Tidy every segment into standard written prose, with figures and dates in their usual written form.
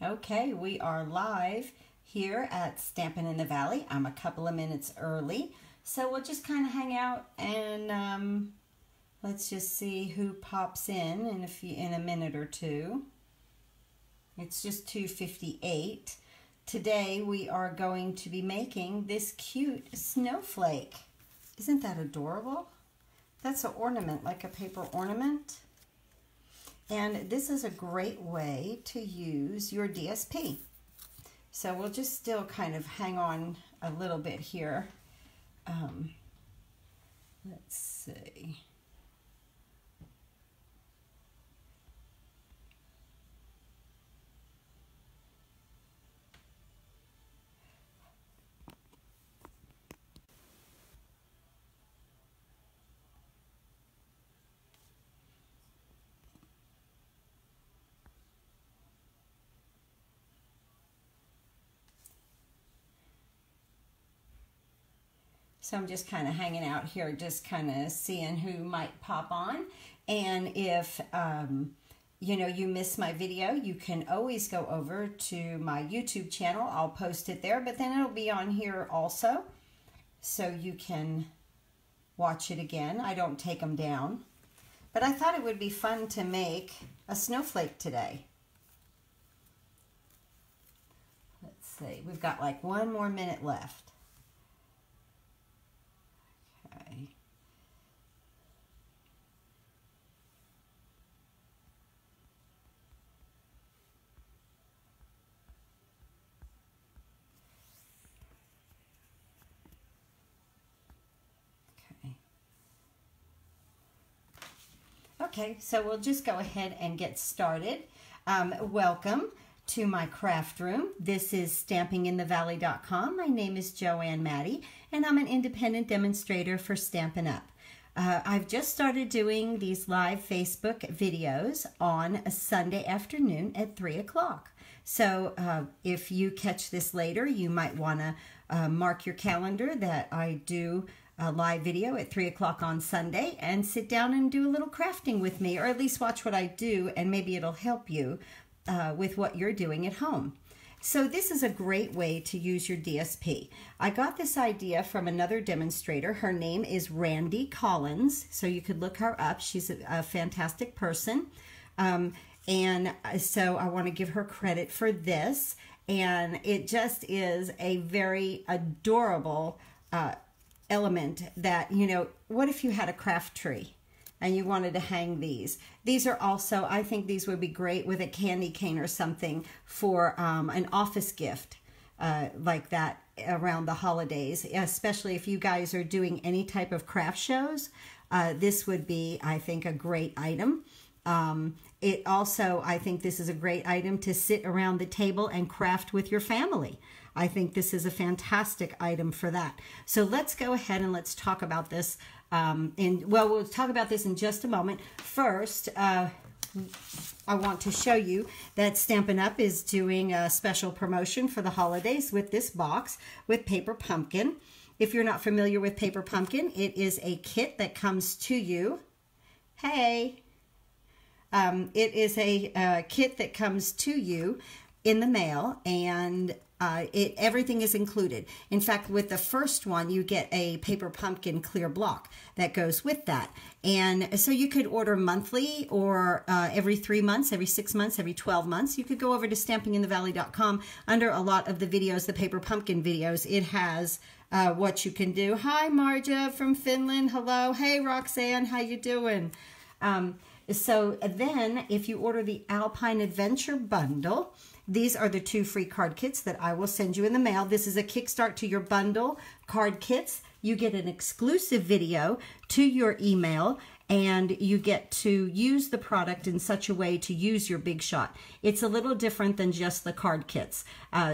Okay, we are live here at Stampin' in the Valley. I'm a couple of minutes early, so we'll just kind of hang out and let's just see who pops in a minute or two. It's just 2:58. Today we are going to be making this cute snowflake. Isn't that adorable? That's an ornament, like a paper ornament. And this is a great way to use your DSP. So we'll just still kind of hang on a little bit here. Let's see. So I'm just kind of hanging out here, just kind of seeing who might pop on. And if, you know, you miss my video, you can always go over to my YouTube channel. I'll post it there, but then it'll be on here also. So you can watch it again. I don't take them down. But I thought it would be fun to make a snowflake today. Let's see, we've got like 1 more minute left. Okay, so we'll just go ahead and get started. Welcome to my craft room. This is stampinginthevalley.com. My name is Joanne Maddie, and I'm an independent demonstrator for Stampin' Up. I've just started doing these live Facebook videos on a Sunday afternoon at 3 o'clock. So if you catch this later, you might want to mark your calendar that I do a live video at 3 o'clock on Sunday and sit down and do a little crafting with me, or at least watch what I do, and maybe it'll help you with what you're doing at home. So this is a great way to use your DSP. I got this idea from another demonstrator. Her name is Randy Collins, so you could look her up. She's a fantastic person. And so I want to give her credit for this. And it just is a very adorable element that, you know, what if you had a craft tree and you wanted to hang these? These are also, I think these would be great with a candy cane or something for an office gift like that around the holidays, especially if you guys are doing any type of craft shows. This would be, I think, a great item. It also, I think this is a great item to sit around the table and craft with your family. I think this is a fantastic item for that. So let's go ahead and let's talk about this. We'll talk about this in just a moment. First, I want to show you that Stampin' Up! Is doing a special promotion for the holidays with this box with Paper Pumpkin. If you're not familiar with Paper Pumpkin, it is a kit that comes to you. Hey! It is a kit that comes to you in the mail, and everything is included. In fact, with the first one, you get a Paper Pumpkin clear block that goes with that. And so you could order monthly or every 3 months, every 6 months, every 12 months. You could go over to stampinginthevalley.com. Under a lot of the videos, the Paper Pumpkin videos, it has what you can do. Hi, Marja from Finland. Hello. Hey, Roxanne. How you doing? So then, if you order the Alpine Adventure Bundle, these are the 2 free card kits that I will send you in the mail. This is a kickstart to your bundle card kits. You get an exclusive video to your email, and you get to use the product in such a way to use your Big Shot. It's a little different than just the card kits.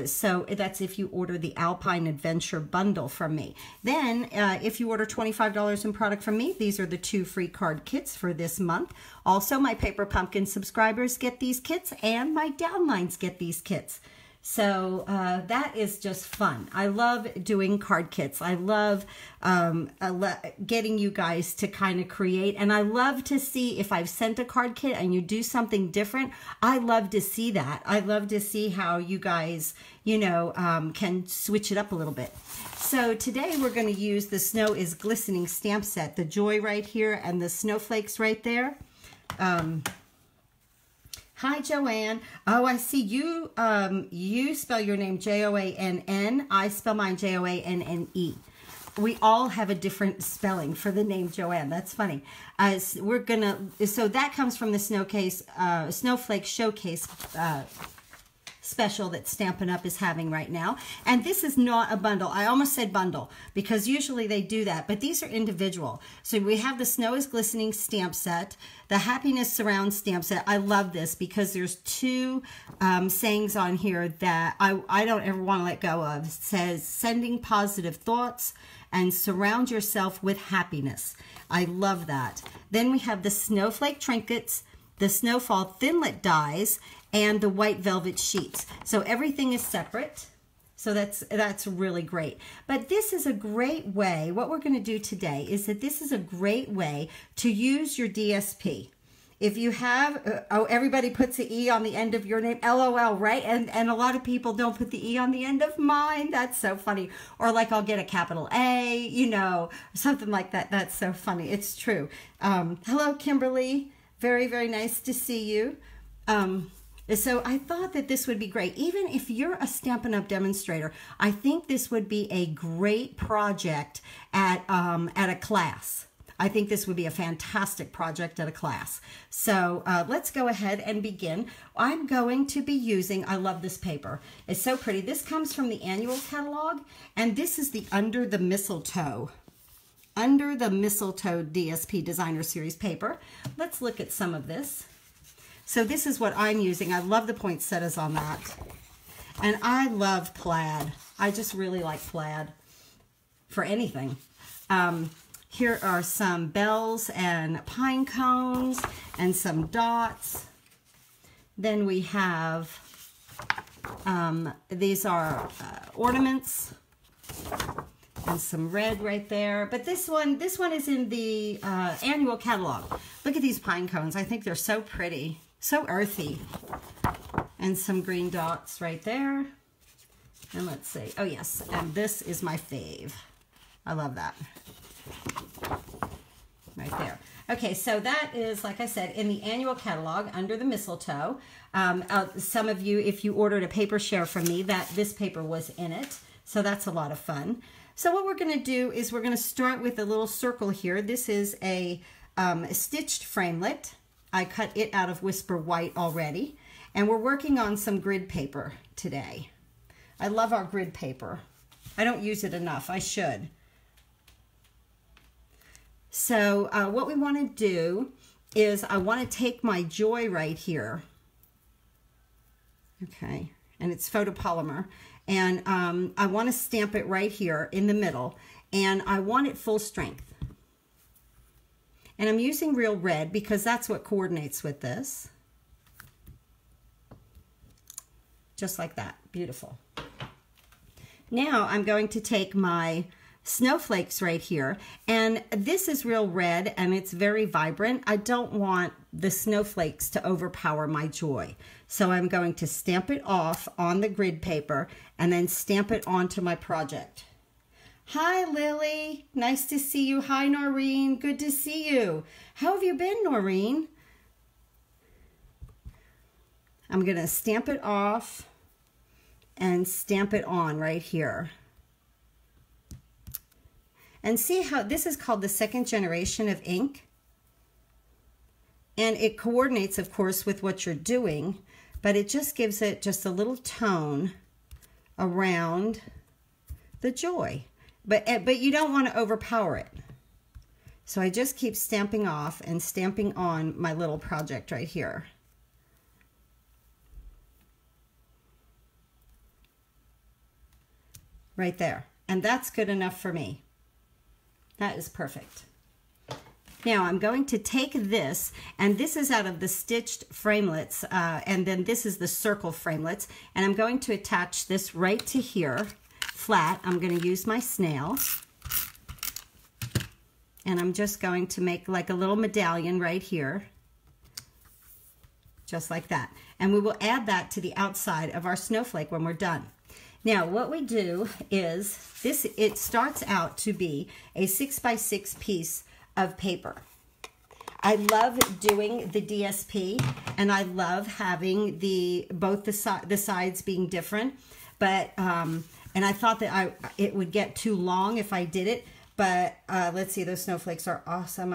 So that's if you order the Alpine Adventure Bundle from me. Then if you order $25 in product from me, these are the 2 free card kits for this month. Also, my Paper Pumpkin subscribers get these kits, and my downlines get these kits. So that is just fun. I love doing card kits. I love getting you guys to kind of create. And I love to see if I've sent a card kit and you do something different. I love to see that. I love to see how you guys, you know, can switch it up a little bit. So today we're going to use the Snow is Glistening stamp set. The joy right here and the snowflakes right there. Hi, Joanne. Oh, I see you. You spell your name Joann. I spell mine Joanne. We all have a different spelling for the name Joanne. That's funny. So that comes from the Snowflake Showcase special that Stampin' Up is having right now. And this is not a bundle. I almost said bundle because usually they do that, but these are individual. So we have the Snow is Glistening stamp set, the Happiness Surround stamp set. I love this because there's two sayings on here that I don't ever want to let go of. It says, sending positive thoughts and surround yourself with happiness. I love that. Then we have the Snowflake Trinkets, the Snowfall Thinlet dies, and the white velvet sheets. So everything is separate. So that's really great. But this is a great way, what we're going to do today is that this is a great way to use your DSP. If you have, everybody puts the E on the end of your name, LOL, right? And a lot of people don't put the E on the end of mine. That's so funny. Or like I'll get a capital A, you know, something like that. That's so funny. It's true. Hello, Kimberly. Very, very nice to see you. So I thought that this would be great. Even if you're a Stampin' Up demonstrator, I think this would be a great project at a class. I think this would be a fantastic project at a class. So let's go ahead and begin. I'm going to be using, I love this paper. It's so pretty. This comes from the annual catalog, and this is the Under the Mistletoe DSP Designer Series paper. Let's look at some of this. So this is what I'm using. I love the poinsettias on that. And I love plaid. I just really like plaid for anything. Here are some bells and pine cones and some dots. Then we have, these are ornaments and some red right there. But this one is in the annual catalog. Look at these pine cones. I think they're so pretty. So earthy. And some green dots right there. And let's see. Oh, yes. And this is my fave. I love that. Right there. Okay, so that is, like I said, in the annual catalog, Under the Mistletoe. Some of you, if you ordered a paper share from me, this paper was in it. So that's a lot of fun. So what we're going to do is we're going to start with a little circle here. This is a stitched framelit. I cut it out of Whisper White already. And we're working on some grid paper today. I love our grid paper. I don't use it enough. I should. So what we want to do is I want to take my joy right here. Okay. And it's photopolymer. And I want to stamp it right here in the middle. And I want it full strength. And I'm using real red because that's what coordinates with this. Just like that. Beautiful. Now I'm going to take my snowflakes right here. And this is real red and it's very vibrant. I don't want the snowflakes to overpower my joy. So I'm going to stamp it off on the grid paper and then stamp it onto my project. Hi, Lily. Nice to see you. Hi, Noreen. Good to see you. How have you been, Noreen? I'm going to stamp it off and stamp it on right here. And see how this is called the second generation of ink. And it coordinates, of course, with what you're doing, but it just gives it just a little tone around the joy. But you don't want to overpower it. So I just keep stamping off and stamping on my little project right here. Right there. And that's good enough for me. That is perfect. Now I'm going to take this, and this is out of the stitched framelits, and then this is the circle framelits, and I'm going to attach this right to here, flat. I'm going to use my snail, and I'm just going to make like a little medallion right here, just like that. And we will add that to the outside of our snowflake when we're done. Now what we do is this, it starts out to be a 6x6 piece of paper. I love doing the DSP, and I love having both the sides being different, but and I thought that it would get too long if I did it, but let's see, those snowflakes are awesome.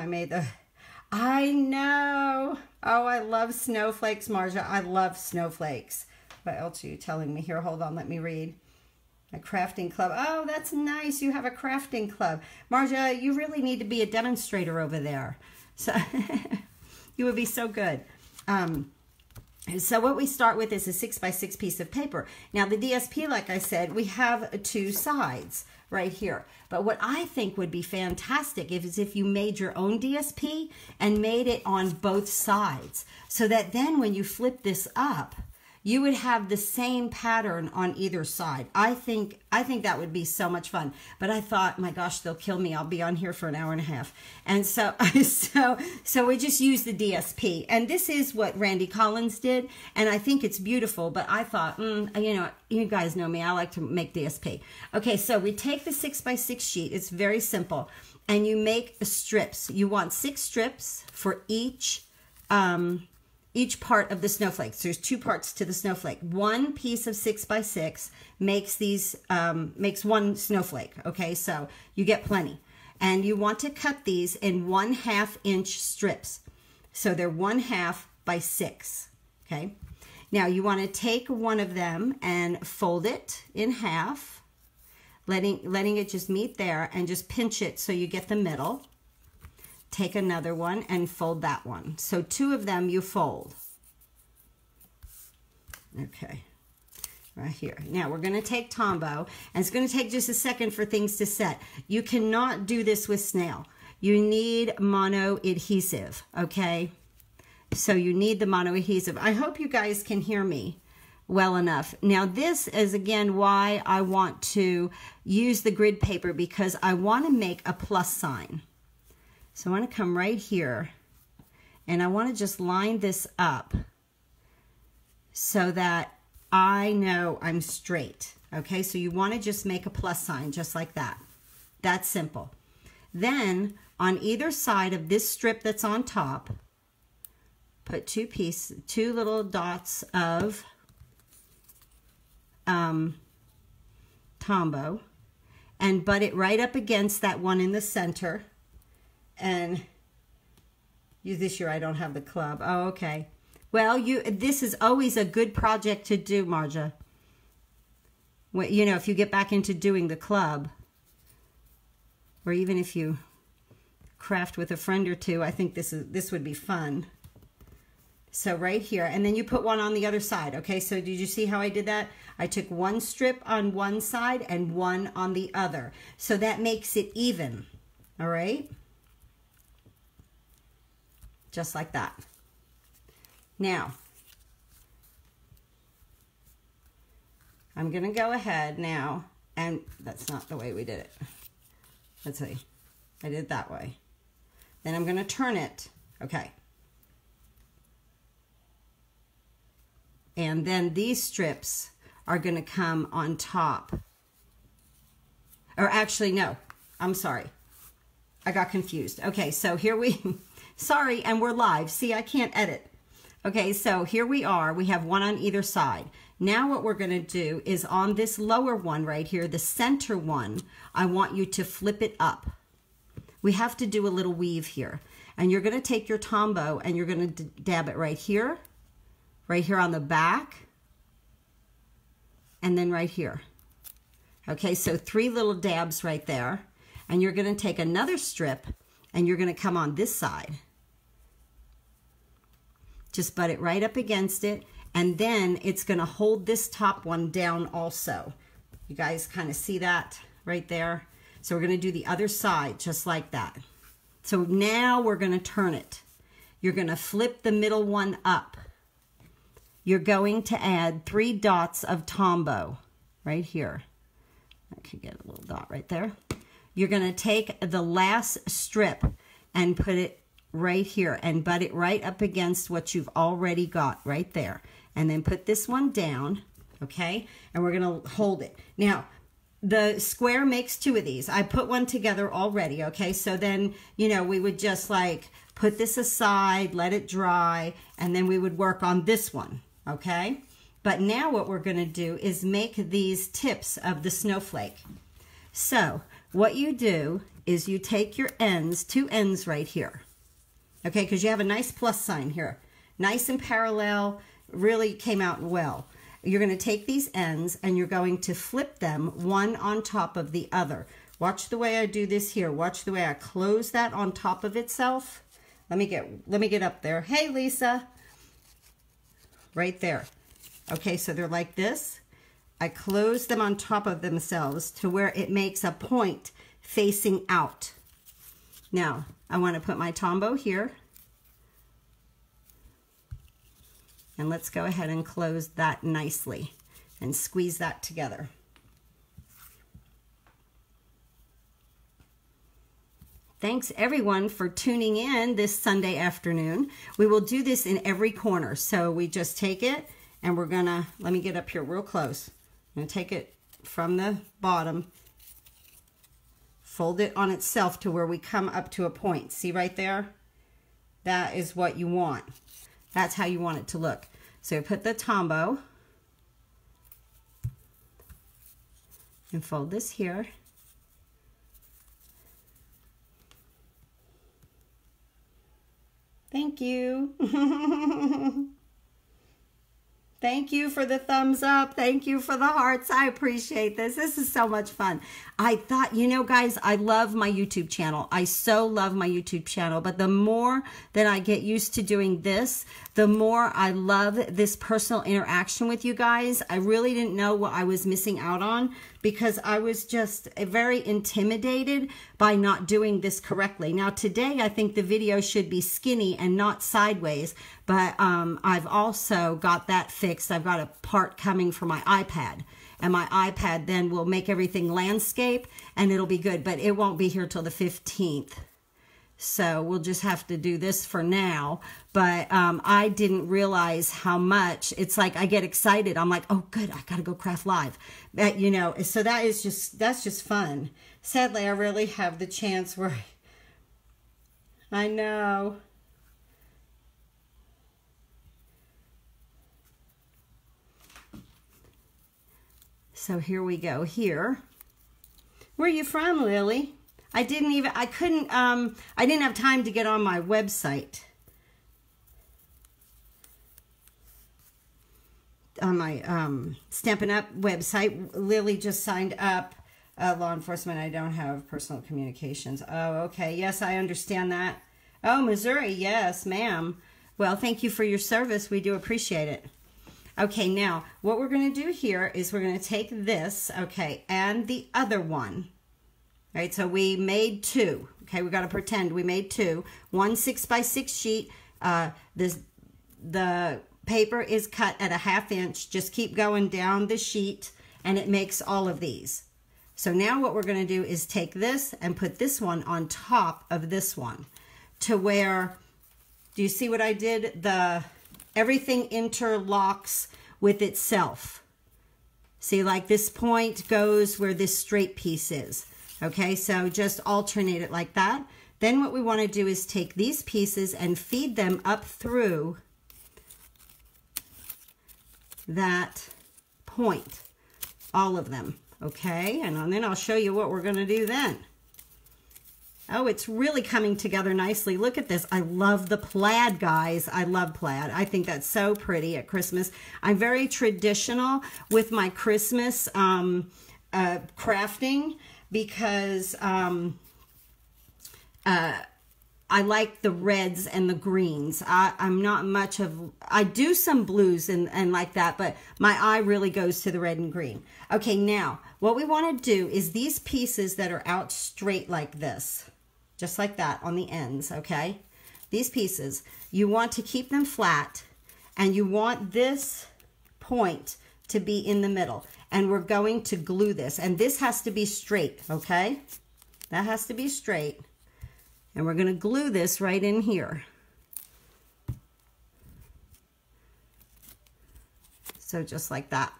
I know. Oh, I love snowflakes, Marja. I love snowflakes. What else are you telling me here? Hold on, let me read. A crafting club. Oh, that's nice. You have a crafting club. Marja, you really need to be a demonstrator over there. So you would be so good. So what we start with is a 6x6 piece of paper. Now the DSP, like I said, we have two sides right here. But what I think would be fantastic is if you made your own DSP and made it on both sides, so that then when you flip this up, you would have the same pattern on either side. I think that would be so much fun. But I thought, my gosh, they'll kill me. I'll be on here for an hour and a half. And so we just use the DSP. And this is what Randy Collins did. And I think it's beautiful. But I thought, you know, you guys know me. I like to make DSP. Okay, so we take the 6x6 sheet. It's very simple. And you make strips. You want 6 strips for each part of the snowflakes. There's 2 parts to the snowflake. One piece of 6x6 makes one snowflake. Okay, so you get plenty. And you want to cut these in 1/2 inch strips. So they're 1/2 by 6. Okay. Now you want to take one of them and fold it in half, letting it just meet there, and just pinch it so you get the middle. Take another one and fold that one. So 2 of them you fold. Okay, right here. Now we're going to take Tombow, and it's going to take just a second for things to set. You cannot do this with snail. You need mono adhesive, okay? So you need the mono adhesive. I hope you guys can hear me well enough. Now this is again why I want to use the grid paper, because I want to make a plus sign. So I want to come right here, and I want to just line this up so that I know I'm straight. Okay, so you want to just make a plus sign just like that. That's simple. Then on either side of this strip that's on top, put 2 little dots of Tombow, and butt it right up against that one in the center. And this year I don't have the club. Oh, okay. Well, this is always a good project to do, Marja. You know, if you get back into doing the club, or even if you craft with a friend or two, I think this would be fun. So right here, and then you put one on the other side. Okay, so did you see how I did that? I took 1 strip on one side and 1 on the other. So that makes it even. All right? Just like that. Now, I'm going to go ahead now, and that's not the way we did it. Let's see. I did it that way. Then I'm going to turn it. Okay. And then these strips are going to come on top. Or actually, no. I'm sorry. I got confused. Okay, so here sorry, and we're live. See, I can't edit. Okay, so here we are. We have 1 on either side. Now what we're going to do is on this lower one right here, the center one, I want you to flip it up. We have to do a little weave here. And you're going to take your Tombow and you're going to dab it right here on the back, and then right here. Okay, so 3 little dabs right there. And you're going to take another strip and you're going to come on this side. Just butt it right up against it, and then it's going to hold this top one down also. You guys kind of see that right there? So we're going to do the other side just like that. So now we're going to turn it. You're going to flip the middle one up. You're going to add 3 dots of Tombow right here. I could get a little dot right there. You're going to take the last strip and put it right here and butt it right up against what you've already got right there. And then put this one down, okay? And we're going to hold it. Now, the square makes 2 of these. I put one together already, okay? So then, you know, we would just like put this aside, let it dry, and then we would work on this one, okay? But now what we're going to do is make these tips of the snowflake. So what you do is you take your ends, 2 ends right here, okay? Because you have a nice plus sign here. Nice and parallel, really came out well. You're going to take these ends and you're going to flip them one on top of the other. Watch the way I do this here. Watch the way I close that on top of itself. Let me get up there. Hey, Lisa. Right there. Okay, so they're like this. I close them on top of themselves to where it makes a point facing out. Now, I want to put my Tombow here. And let's go ahead and close that nicely and squeeze that together. Thanks everyone for tuning in this Sunday afternoon. We will do this in every corner. So we just take it and we're gonna, let me get up here real close. I'm gonna take it from the bottom, fold it on itself to where we come up to a point. See right there? That is what you want. That's how you want it to look. So put the Tombow and fold this here. Thank you. Thank you for the thumbs up. Thank you for the hearts. I appreciate this. This is so much fun. I thought, you know, guys, I love my YouTube channel. I so love my YouTube channel. But the more that I get used to doing this, the more I love this personal interaction with you guys. I really didn't know what I was missing out on because I was just very intimidated by not doing this correctly. Now today, I think the video should be skinny and not sideways, but I've also got that fixed. I've got a part coming for my iPad, and my iPad then will make everything landscape and it'll be good, but it won't be here till the 15th. So we'll just have to do this for now. But I didn't realize how much, it's like I get excited. I'm like, oh good, I gotta go craft live. But, you know, so that's just fun. Sadly, I really have the chance where, I know. So here we go here. Where are you from, Lily? I didn't have time to get on my website. On my Stampin' Up website, Lily just signed up. Law enforcement, I don't have personal communications. Oh, okay. Yes, I understand that. Oh, Missouri. Yes, ma'am. Well, thank you for your service. We do appreciate it. Okay, now, what we're going to do here is we're going to take this, okay, and the other one. All right, so we made 2. Okay, we got to pretend we made 2. 1 6x6 sheet. The paper is cut at a 1/2 inch. Just keep going down the sheet, and it makes all of these. So now what we're going to do is take this and put this one on top of this one to where, do you see what I did? Everything interlocks with itself. See, like this point goes where this straight piece is. Okay, so just alternate it like that. Then what we want to do is take these pieces and feed them up through that point, all of them. Okay, and then I'll show you what we're going to do then. Oh, it's really coming together nicely. Look at this. I love the plaid, guys. I love plaid. I think that's so pretty at Christmas. I'm very traditional with my Christmas crafting because I like the reds and the greens. I'm not much of, I do some blues and like that, but my eye really goes to the red and green. Okay, now what we want to do is these pieces that are out straight like this. just like that on the ends, okay? These pieces, you want to keep them flat, and you want this point to be in the middle. And we're going to glue this, and this has to be straight, okay? That has to be straight. And we're going to glue this right in here. So just like that.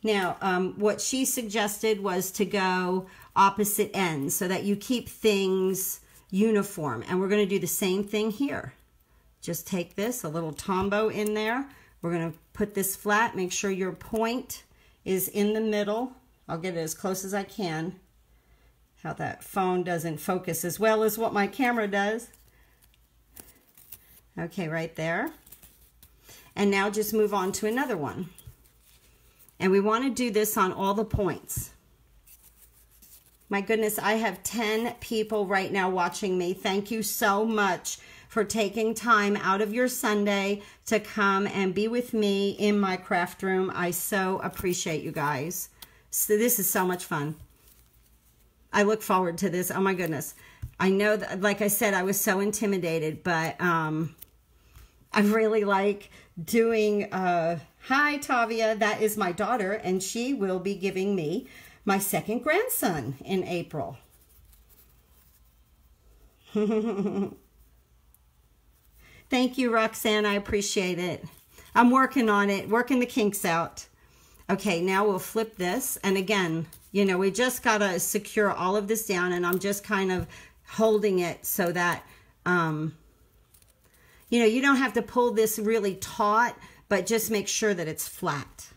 Now, what she suggested was to go opposite ends so that you keep things uniform. And we're going to do the same thing here. Just take this, a little tombow in there. We're going to put this flat. Make sure your point is in the middle. I'll get it as close as I can. How that phone doesn't focus as well as what my camera does. Okay, right there. And now just move on to another one. And we want to do this on all the points. My goodness, I have 10 people right now watching me. Thank you so much for taking time out of your Sunday to come and be with me in my craft room. I so appreciate you guys. So this is so much fun. I look forward to this. Oh my goodness. I know that, like I said, I was so intimidated, but I really like doing, hi Tavia, that is my daughter, and she will be giving me my second grandson in April. Thank you, Roxanne. I appreciate it. I'm working on it, working the kinks out. Okay, now we'll flip this. And again, you know, we just got to secure all of this down, and I'm just kind of holding it so that, you know, you don't have to pull this really taut, but just make sure that it's flat.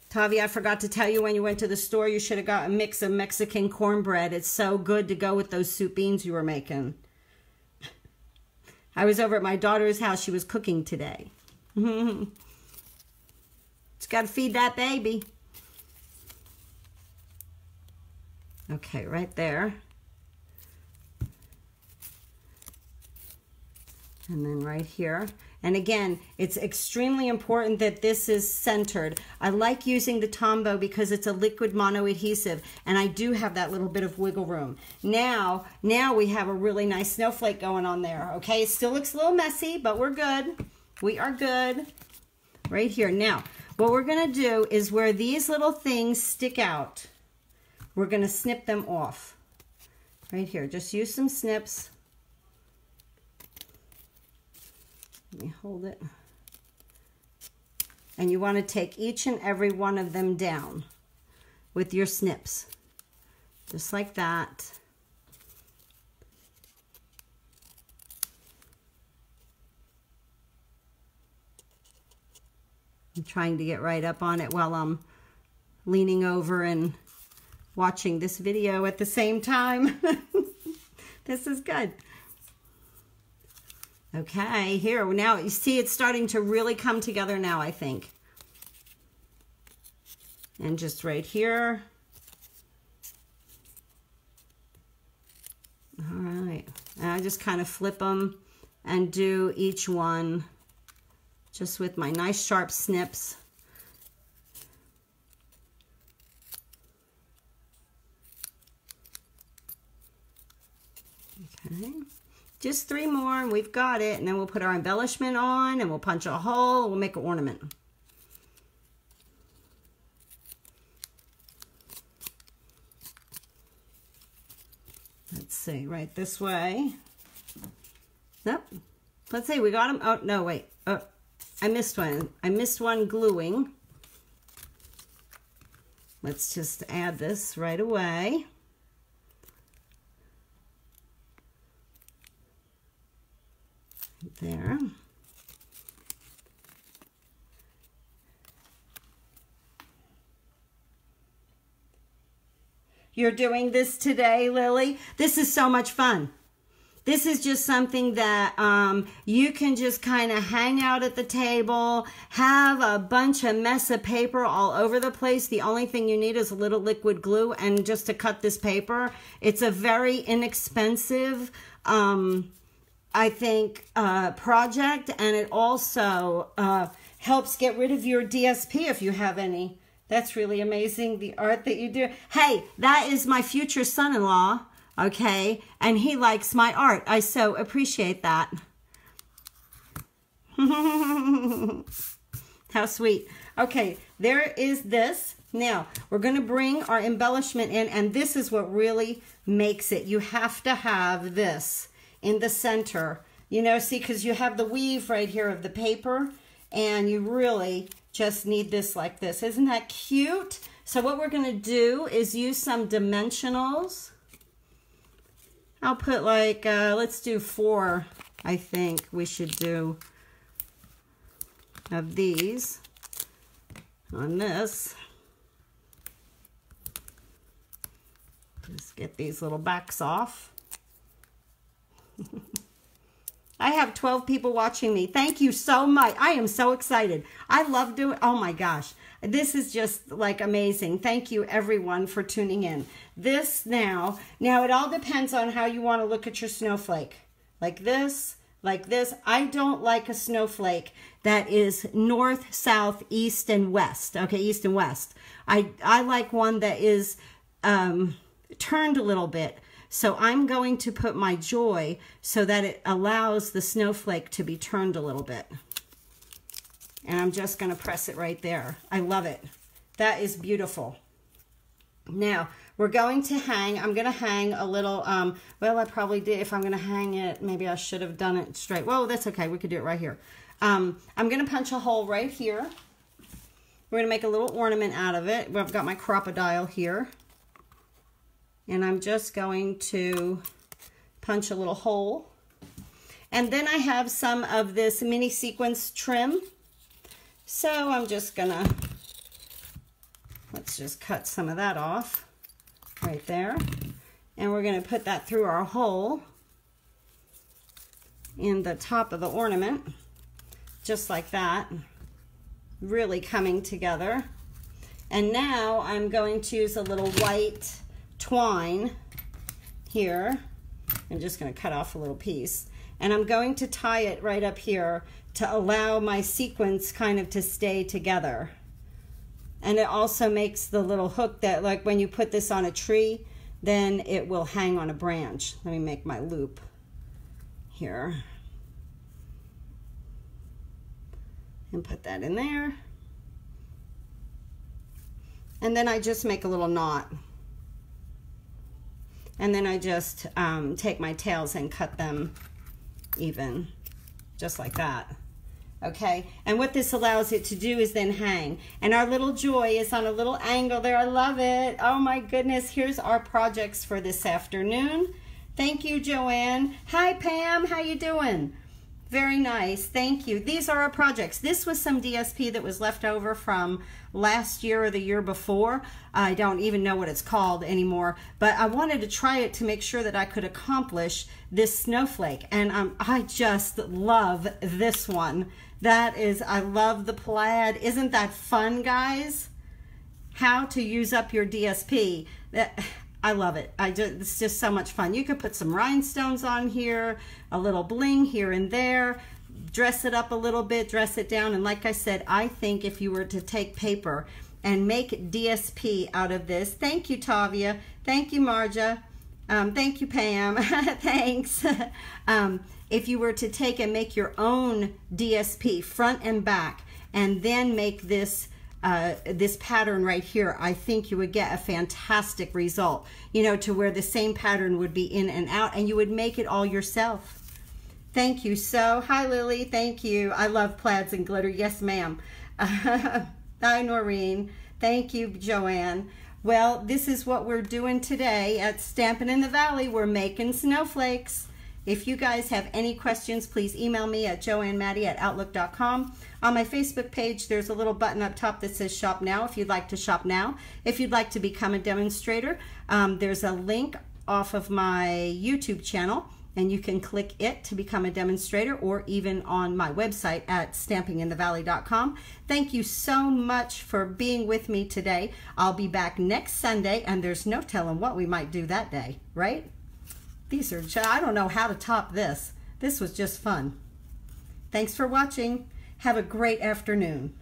Tavi, I forgot to tell you, when you went to the store, you should have got a mix of Mexican cornbread. It's so good to go with those soup beans you were making. I was over at my daughter's house. She was cooking today. Just got to feed that baby. Okay, right there. And then right here. And again, it's extremely important that this is centered. I like using the Tombow because it's a liquid mono-adhesive, and I do have that little bit of wiggle room. Now we have a really nice snowflake going on there, okay? It still looks a little messy, but we're good. We are good. Right here. Now, what we're going to do is where these little things stick out, we're going to snip them off. Right here. Just use some snips. Let me hold it. And you want to take each and every one of them down with your snips. Just like that. I'm trying to get right up on it while I'm leaning over and watching this video at the same time. This is good. Okay, here, now you see it's starting to really come together now, I think. And just right here. All right, and I just kind of flip them and do each one just with my nice sharp snips. Okay. Just 3 more and we've got it. And then we'll put our embellishment on and we'll punch a hole. We'll make an ornament. Let's see, right this way. Nope. Let's see, we got them. Oh, no, wait. Oh, I missed one. I missed one gluing. Let's just add this right away. There. You're doing this today, Lily? This is so much fun. This is just something that you can just kind of hang out at the table, have a bunch of mess of paper all over the place. The only thing you need is a little liquid glue and just to cut this paper. It's a very inexpensive I think, project, and it also helps get rid of your DSP if you have any. That's really amazing, the art that you do. Hey, that is my future son-in-law, okay? And he likes my art. I so appreciate that. How sweet. Okay, there is this. Now, we're going to bring our embellishment in, and this is what really makes it. You have to have this in the center. You know, see, because you have the weave right here of the paper, and you really just need this like this. Isn't that cute? So what we're going to do is use some dimensionals. I'll put like, let's do 4, I think we should do, of these on this. Just get these little backs off. I have 12 people watching me. Thank you so much. I am so excited. I love doing, oh my gosh. This is just like amazing. Thank you everyone for tuning in. This now it all depends on how you want to look at your snowflake. Like this, like this. I don't like a snowflake that is north, south, east, and west. Okay, east and west. I like one that is turned a little bit. So I'm going to put my joy so that it allows the snowflake to be turned a little bit. And I'm just going to press it right there. I love it. That is beautiful. Now, we're going to hang, I'm going to hang a little, well, I probably did, if I'm going to hang it, maybe I should have done it straight. Well, that's okay. We could do it right here. I'm going to punch a hole right here. We're going to make a little ornament out of it. I've got my crocodile here. And I'm just going to punch a little hole. And then I have some of this mini sequence trim. So I'm just gonna, let's just cut some of that off right there. And we're gonna put that through our hole in the top of the ornament, just like that, really coming together. And now I'm going to use a little white twine here. I'm just going to cut off a little piece, and I'm going to tie it right up here to allow my sequence kind of to stay together. And it also makes the little hook that, like when you put this on a tree, then it will hang on a branch. Let me make my loop here and put that in there. And then I just make a little knot. And then I just take my tails and cut them even, just like that. Okay, and what this allows it to do is then hang. And our little joy is on a little angle there. I love it. Oh my goodness, here's our projects for this afternoon. Thank you, Joanne. Hi, Pam, how you doing? Very nice, thank you. These are our projects. This was some DSP that was left over from last year or the year before. I don't even know what it's called anymore, but I wanted to try it to make sure that I could accomplish this snowflake. And I just love this one. That is, I love the plaid. Isn't that fun, guys? How to use up your DSP. I love it. It's just so much fun. You could put some rhinestones on here, a little bling here and there, dress it up a little bit, dress it down. And like I said, I think if you were to take paper and make DSP out of this, thank you, Tavia. Thank you, Marja. Thank you, Pam. Thanks. If you were to take and make your own DSP front and back, and then make this this pattern right here, I think you would get a fantastic result, you know, to where the same pattern would be in and out, and you would make it all yourself. Thank you. So, hi Lily, thank you. I love plaids and glitter. Yes, ma'am. Hi, Noreen. Thank you, Joanne. Well, this is what we're doing today at Stampin' in the Valley. We're making snowflakes. If you guys have any questions, please email me at joannemaddie@outlook.com. On my Facebook page, there's a little button up top that says Shop Now if you'd like to shop now. If you'd like to become a demonstrator, there's a link off of my YouTube channel, and you can click it to become a demonstrator, or even on my website at stampinginthevalley.com. Thank you so much for being with me today. I'll be back next Sunday, and there's no telling what we might do that day, right? These are, I don't know how to top this. This was just fun. Thanks for watching. Have a great afternoon.